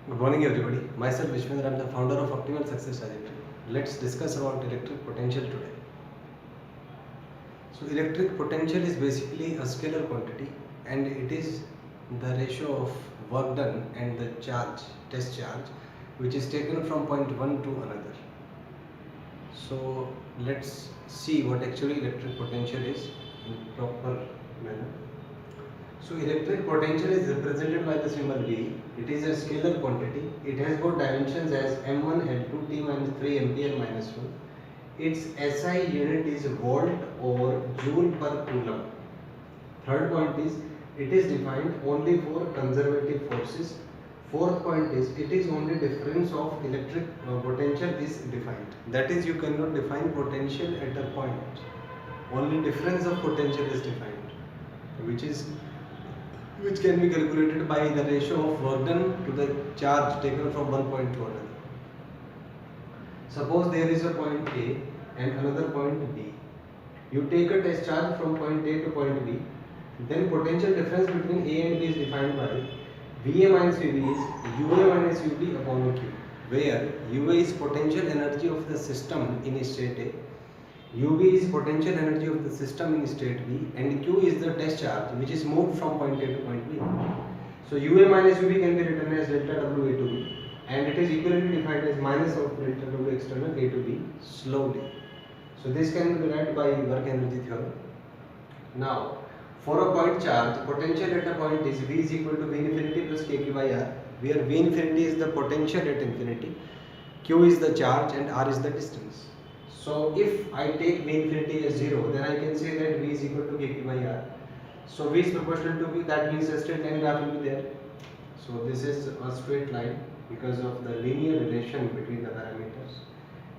Good morning everybody. Myself Vishwendra, I am the founder of Optimal Success Trajectory. Let's discuss about electric potential today. So electric potential is basically a scalar quantity and it is the ratio of work done and the charge, test charge, which is taken from point one to another. So let's see what actually electric potential is in proper manner. So electric potential is represented by the symbol V. It is a scalar quantity. It has got dimensions as M1, L2, T minus 3, ampere minus 1. Its SI unit is volt or joule per coulomb. Third point is it is defined only for conservative forces. Fourth point is it is only difference of electric potential is defined. That is, you cannot define potential at a point. Only difference of potential is defined, which can be calculated by the ratio of work done to the charge taken from one point to another. Suppose there is a point A and another point B. You take a test charge from point A to point B, then potential difference between A and B is defined by VA minus VB is UA minus UB upon Q, where UA is potential energy of the system in state A, UB is potential energy of the system in state B, and Q is the test charge which is moved from point A to point B. So UA minus UB can be written as delta W A to B, and it is equivalently defined as minus of delta W external A to B slowly. So this can be derived by work energy theorem. Now, for a point charge, potential at a point is V is equal to V infinity plus KQ by R, where V infinity is the potential at infinity, Q is the charge, and R is the distance. So if I take V infinity as 0, then I can say that V is equal to KQ by R. So V is proportional to V, that means a straight line graph will be there. So this is a straight line because of the linear relation between the parameters.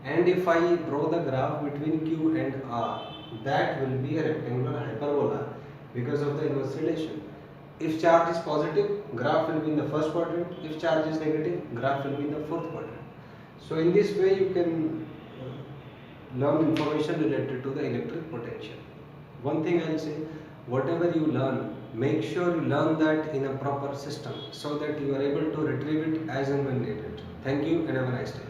And if I draw the graph between Q and R, that will be a rectangular hyperbola because of the inverse relation. If charge is positive, graph will be in the first quadrant. If charge is negative, graph will be in the fourth quadrant. So in this way you can learn information related to the electric potential. One thing I will say, whatever you learn, make sure you learn that in a proper system so that you are able to retrieve it as and when needed. Thank you and have a nice day.